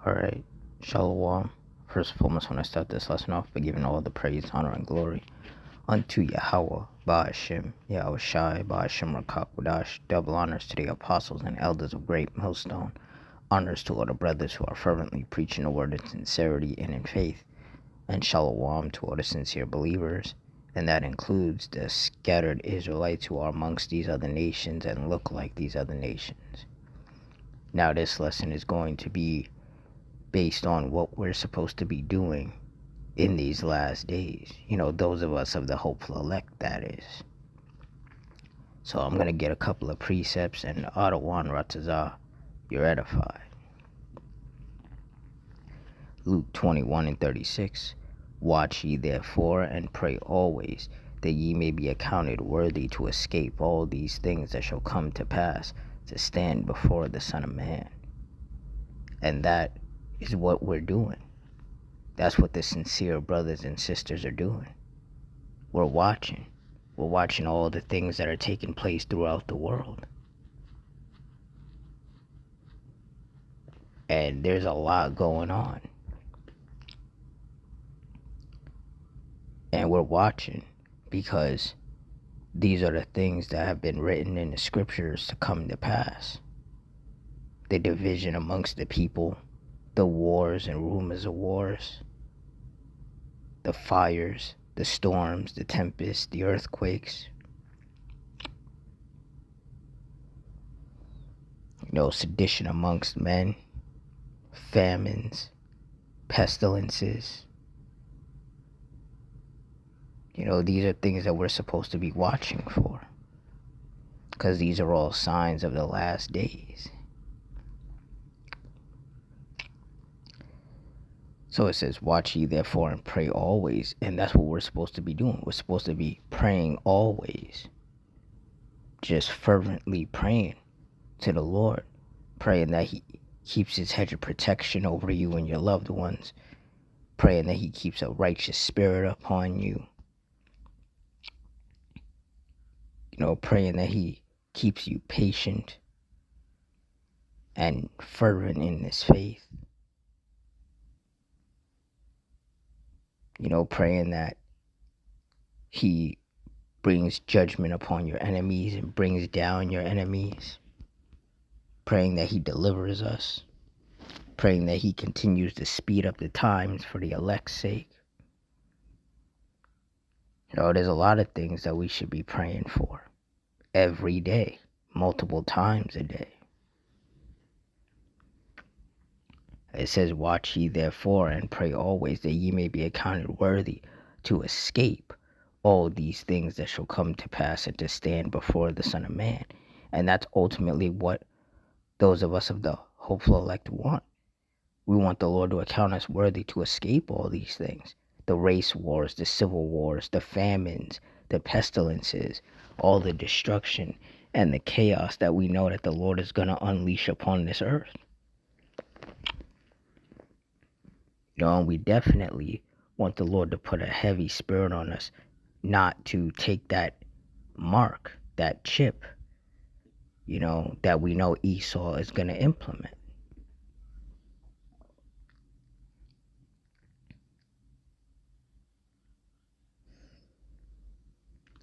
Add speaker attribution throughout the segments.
Speaker 1: Alright, Shalom. First and foremost, when I start this lesson off by giving all the praise, honor, and glory unto Yahweh, Ba'ashem, Yahweh Shai, Ba'ashem Rakakwadash. Double honors to the apostles and elders of Great Millstone. Honors to all the brothers who are fervently preaching the word in sincerity and in faith. And Shalom to all the sincere believers. And that includes the scattered Israelites who are amongst these other nations and look like these other nations. Now, this lesson is going to be based on what we're supposed to be doing in these last days. You know, those of us of the hopeful elect, that is. So I'm going to get a couple of precepts, and Adawan Ratazah, you're edified. Luke 21:36. Watch ye therefore, and pray always, that ye may be accounted worthy to escape all these things that shall come to pass, to stand before the Son of Man. And that is what we're doing. That's what the sincere brothers and sisters are doing. We're watching. We're watching all the things that are taking place throughout the world. And there's a lot going on. And we're watching because these are the things that have been written in the scriptures to come to pass. The division amongst the people, the wars and rumors of wars, the fires, the storms, the tempests, the earthquakes. You know, sedition amongst men, famines, pestilences. You know, these are things that we're supposed to be watching for, because these are all signs of the last days. So it says, watch ye therefore and pray always. And that's what we're supposed to be doing. We're supposed to be praying always. Just fervently praying to the Lord. Praying that he keeps his hedge of protection over you and your loved ones. Praying that he keeps a righteous spirit upon you. You know, praying that he keeps you patient and fervent in this faith. You know, praying that he brings judgment upon your enemies and brings down your enemies. Praying that he delivers us. Praying that he continues to speed up the times for the elect's sake. You know, there's a lot of things that we should be praying for every day, multiple times a day. It says, watch ye therefore and pray always, that ye may be accounted worthy to escape all these things that shall come to pass, and to stand before the Son of Man. And that's ultimately what those of us of the hopeful elect want. We want the Lord to account us worthy to escape all these things. The race wars, the civil wars, the famines, the pestilences, all the destruction and the chaos that we know that the Lord is going to unleash upon this earth. You know, and we definitely want the Lord to put a heavy spirit on us, not to take that mark, that chip, you know, that we know Esau is going to implement.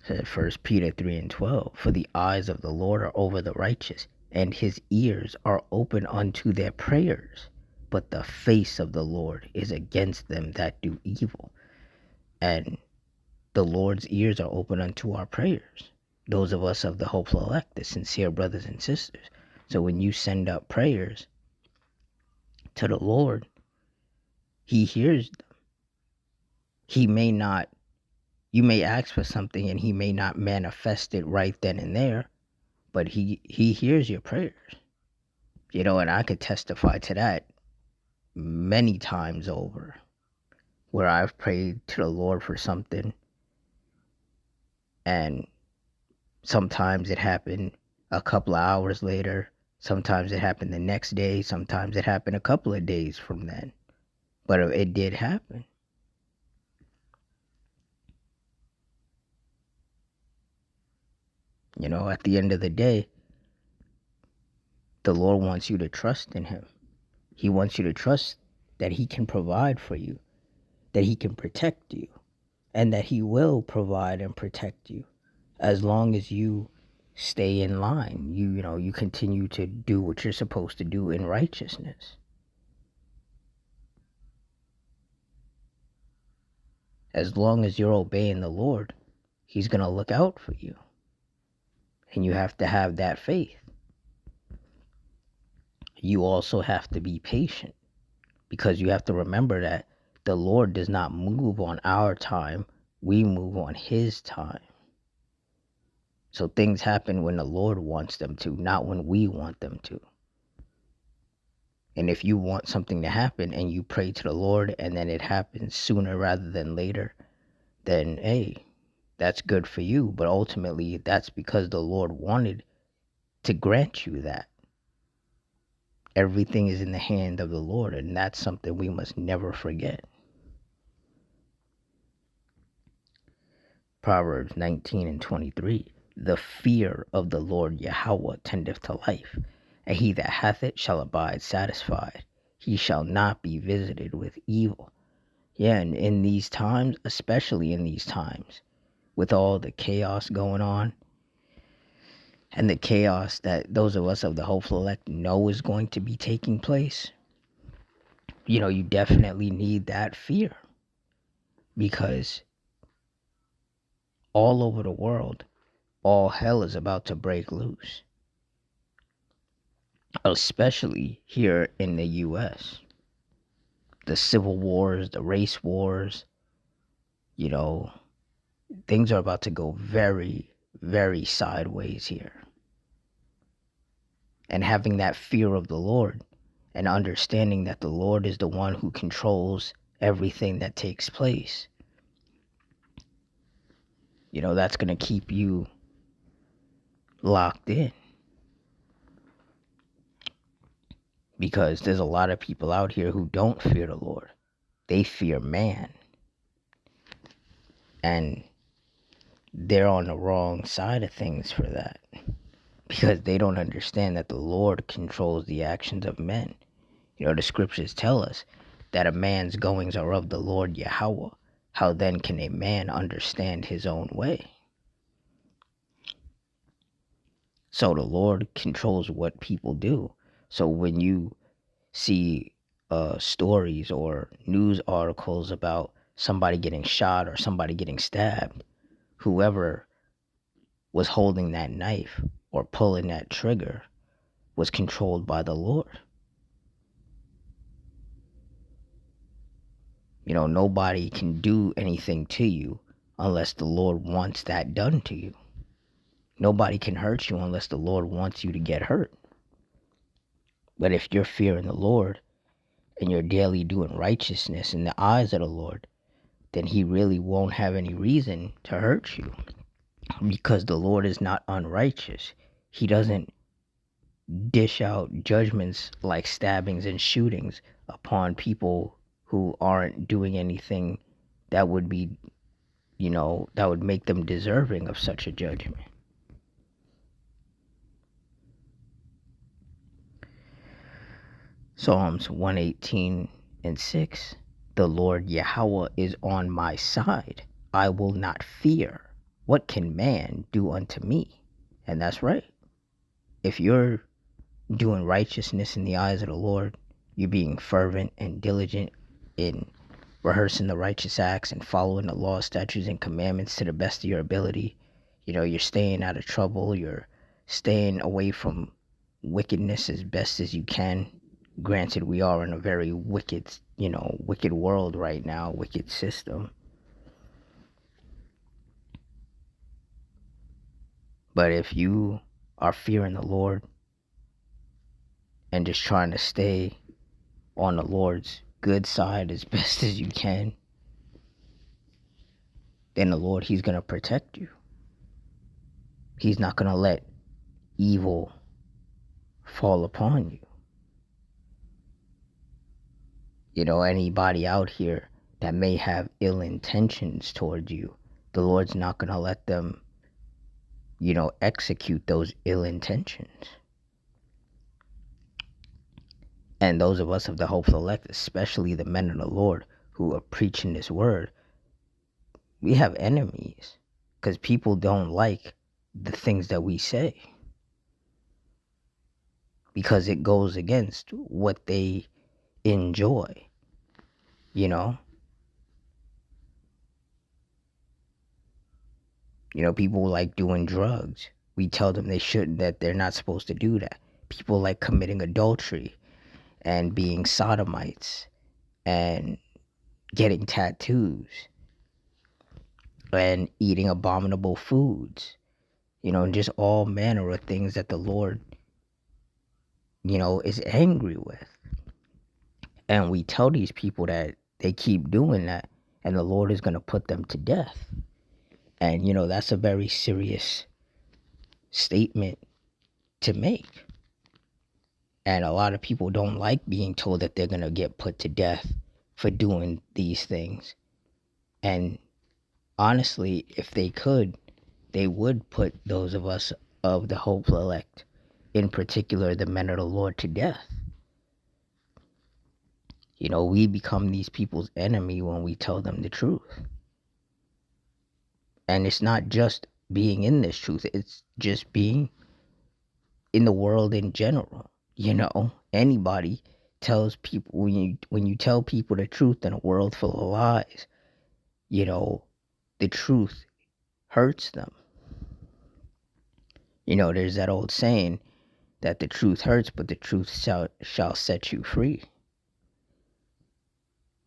Speaker 1: Said 1 Peter 3:12, for the eyes of the Lord are over the righteous, and his ears are open unto their prayers. But the face of the Lord is against them that do evil. And the Lord's ears are open unto our prayers. Those of us of the hopeful elect, the sincere brothers and sisters. So when you send up prayers to the Lord, he hears them. He may not, you may ask for something and he may not manifest it right then and there, but he hears your prayers. You know, and I could testify to that many times over, where I've prayed to the Lord for something, and sometimes it happened a couple of hours later, sometimes it happened the next day, sometimes it happened a couple of days from then, but it did happen. You know, at the end of the day, the Lord wants you to trust in him. He wants you to trust that he can provide for you, that he can protect you, and that he will provide and protect you as long as you stay in line. You continue to do what you're supposed to do in righteousness. As long as you're obeying the Lord, he's going to look out for you. And you have to have that faith. You also have to be patient, because you have to remember that the Lord does not move on our time. We move on his time. So things happen when the Lord wants them to, not when we want them to. And if you want something to happen and you pray to the Lord and then it happens sooner rather than later, then hey, that's good for you. But ultimately, that's because the Lord wanted to grant you that. Everything is in the hand of the Lord, and that's something we must never forget. Proverbs 19:23. The fear of the Lord Yahweh tendeth to life, and he that hath it shall abide satisfied. He shall not be visited with evil. Yeah, and in these times, especially in these times, with all the chaos going on, and the chaos that those of us of the hopeful elect know is going to be taking place, you definitely need that fear, because all over the world, all hell is about to break loose, especially here in the U.S. The civil wars, the race wars, things are about to go very, very sideways here. And having that fear of the Lord and understanding that the Lord is the one who controls everything that takes place, that's going to keep you locked in. Because there's a lot of people out here who don't fear the Lord. They fear man. And they're on the wrong side of things for that. Because they don't understand that the Lord controls the actions of men. The scriptures tell us that a man's goings are of the Lord Yahweh. How then can a man understand his own way? So the Lord controls what people do. So when you see stories or news articles about somebody getting shot or somebody getting stabbed, whoever was holding that knife or pulling that trigger was controlled by the Lord. Nobody can do anything to you unless the Lord wants that done to you. Nobody can hurt you unless the Lord wants you to get hurt. But if you're fearing the Lord and you're daily doing righteousness in the eyes of the Lord, then he really won't have any reason to hurt you, because the Lord is not unrighteous. He doesn't dish out judgments like stabbings and shootings upon people who aren't doing anything that would be, that would make them deserving of such a judgment. Psalms 118:6. The Lord Yahweh is on my side. I will not fear. What can man do unto me? And that's right. If you're doing righteousness in the eyes of the Lord, you're being fervent and diligent in rehearsing the righteous acts and following the law, statutes, and commandments to the best of your ability. You're staying out of trouble. You're staying away from wickedness as best as you can. Granted, we are in a very wicked world right now, wicked system. But if you are fearing the Lord and just trying to stay on the Lord's good side as best as you can, then the Lord, he's going to protect you. He's not going to let evil fall upon you. Anybody out here that may have ill intentions towards you, the Lord's not going to let them, execute those ill intentions. And those of us of the hopeful elect, especially the men of the Lord who are preaching this word, we have enemies because people don't like the things that we say because it goes against what they enjoy, you know? People like doing drugs. We tell them that they're not supposed to do that. People like committing adultery and being sodomites and getting tattoos and eating abominable foods, just all manner of things that the Lord, is angry with. And we tell these people that they keep doing that and the Lord is going to put them to death. And, that's a very serious statement to make. And a lot of people don't like being told that they're going to get put to death for doing these things. And honestly, if they could, they would put those of us of the hopeful elect, in particular the men of the Lord, to death. We become these people's enemy when we tell them the truth. And it's not just being in this truth, it's just being in the world in general. Anybody tells people, when you tell people the truth in a world full of lies, the truth hurts them. There's that old saying that the truth hurts, but the truth shall set you free.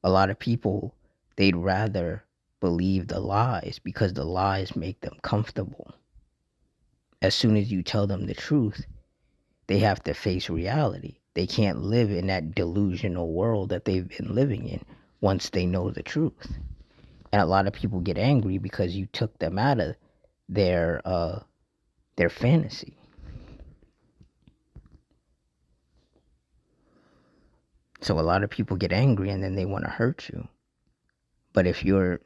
Speaker 1: A lot of people, they'd rather believe the lies because the lies make them comfortable. As soon as you tell them the truth, they have to face reality. They can't live in that delusional world that they've been living in once they know the truth. And a lot of people get angry because you took them out of their fantasy. So a lot of people get angry and then they want to hurt you. But if the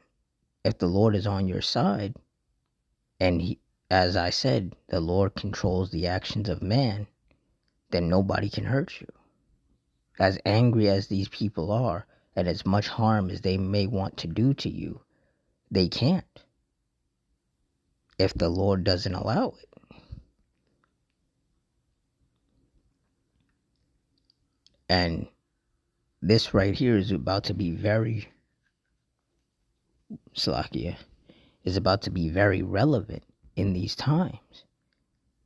Speaker 1: Lord is on your side, and as I said, the Lord controls the actions of man, then nobody can hurt you. As angry as these people are, and as much harm as they may want to do to you, they can't if the Lord doesn't allow it. And this right here is about to be very relevant in these times,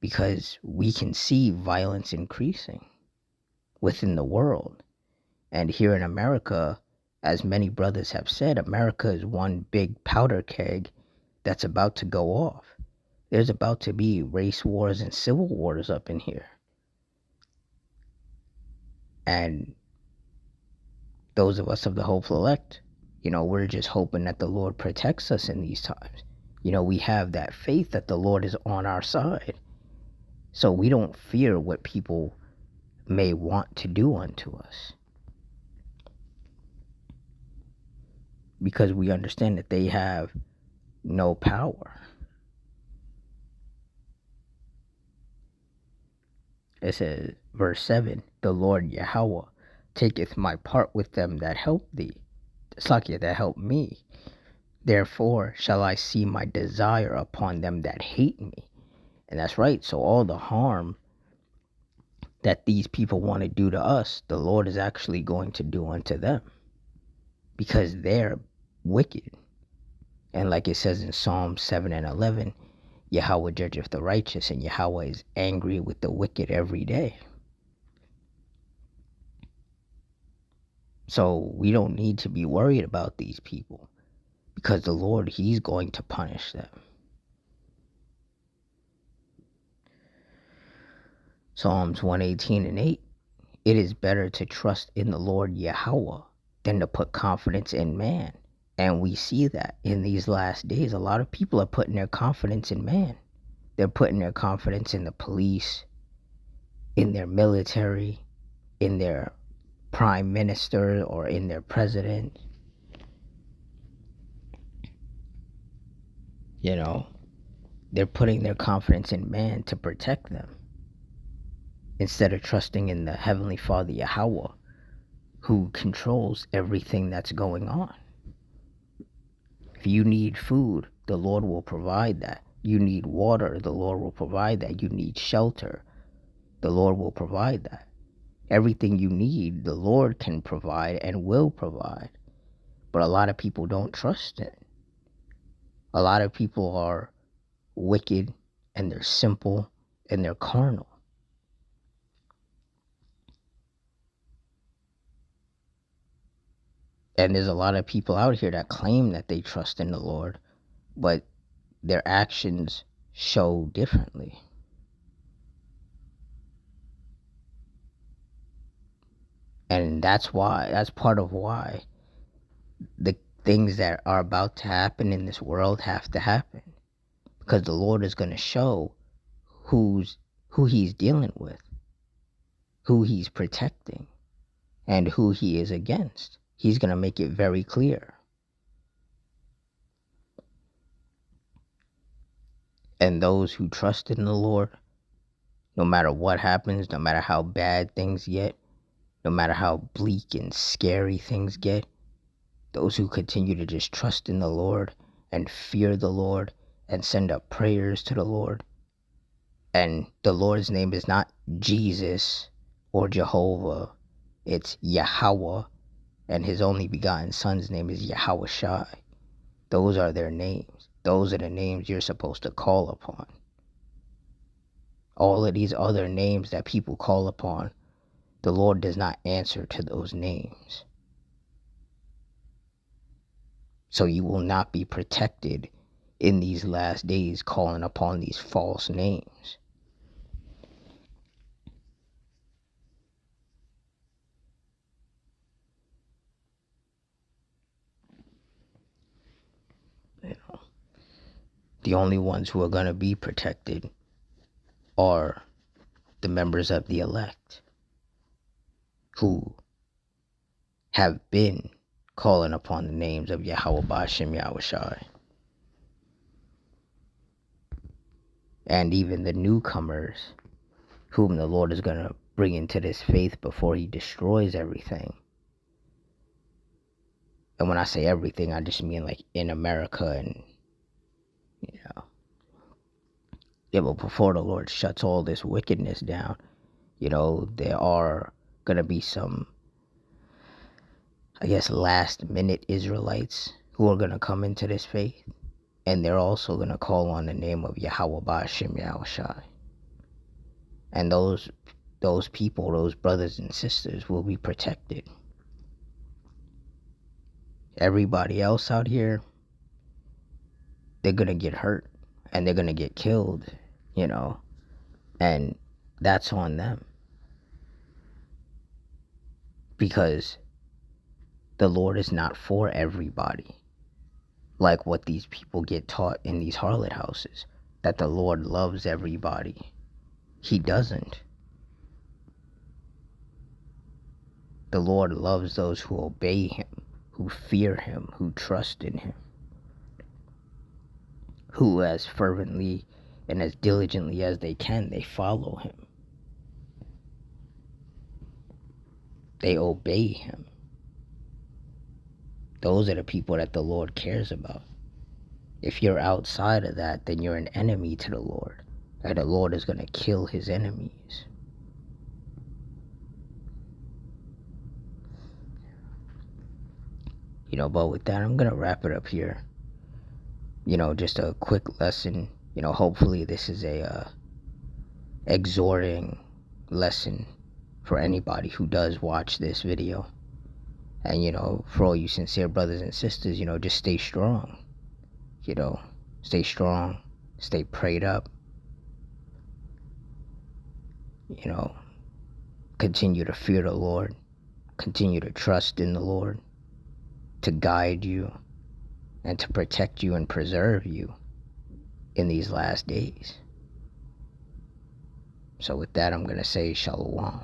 Speaker 1: because we can see violence increasing within the world. And here in America, as many brothers have said, America is one big powder keg that's about to go off. There's about to be race wars and civil wars up in here. And those of us of the hopeful elect, we're just hoping that the Lord protects us in these times. We have that faith that the Lord is on our side. So we don't fear what people may want to do unto us, because we understand that they have no power. It says, verse 7, the Lord Yahweh taketh my part with them that help thee. That help me. Therefore shall I see my desire upon them that hate me. And that's right. So all the harm that these people want to do to us, the Lord is actually going to do unto them, because they're wicked. And like it says in Psalm 7 and 11, Yahweh judgeth the righteous, and Yahweh is angry with the wicked every day. So we don't need to be worried about these people, because the Lord, He's going to punish them. Psalms 118 and 8, it is better to trust in the Lord Yahweh than to put confidence in man. And we see that in these last days, a lot of people are putting their confidence in man. They're putting their confidence in the police, in their military, in their prime minister, or in their president. They're putting their confidence in man to protect them. instead of trusting in the Heavenly Father Yahweh, who controls everything that's going on. If you need food, the Lord will provide that. You need water, the Lord will provide that. You need shelter, the Lord will provide that. Everything you need, the Lord can provide and will provide. But a lot of people don't trust it. A lot of people are wicked, and they're simple, and they're carnal. And there's a lot of people out here that claim that they trust in the Lord, but their actions show differently. And that's part of why the things that are about to happen in this world have to happen. Because the Lord is going to show who he's dealing with, who he's protecting, and who he is against. He's going to make it very clear. And those who trust in the Lord, no matter what happens, no matter how bad things get, no matter how bleak and scary things get, those who continue to just trust in the Lord and fear the Lord and send up prayers to the Lord. And the Lord's name is not Jesus or Jehovah, it's Yahweh, and his only begotten son's name is Yahweh Shai. Those are their names. Those are the names you're supposed to call upon. All of these other names that people call upon, the Lord does not answer to those names. So you will not be protected in these last days calling upon these false names. The only ones who are going to be protected are the members of the elect who have been calling upon the names of Yahweh Ba'ashem Yahweh Shai. And even the newcomers whom the Lord is going to bring into this faith before he destroys everything. And when I say everything, I just mean like in America and, but before the Lord shuts all this wickedness down, there are going to be some, last minute Israelites who are going to come into this faith. And they're also going to call on the name of Yahweh Ba'ashem Yahweh Shai. And those people, those brothers and sisters will be protected. Everybody else out here, they're going to get hurt and they're going to get killed, and that's on them. Because the Lord is not for everybody. Like what these people get taught in these harlot houses, that the Lord loves everybody. He doesn't. The Lord loves those who obey him, who fear him, who trust in him, who as fervently and as diligently as they can, they follow him. They obey him. Those are the people that the Lord cares about. If you're outside of that, then you're an enemy to the Lord. And the Lord is going to kill his enemies. But with that, I'm going to wrap it up here. Just a quick lesson. Hopefully this is a exhorting lesson for anybody who does watch this video. And, for all you sincere brothers and sisters, just stay strong. Stay strong, stay prayed up. Continue to fear the Lord. Continue to trust in the Lord to guide you and to protect you and preserve you in these last days. So with that, I'm going to say shalom.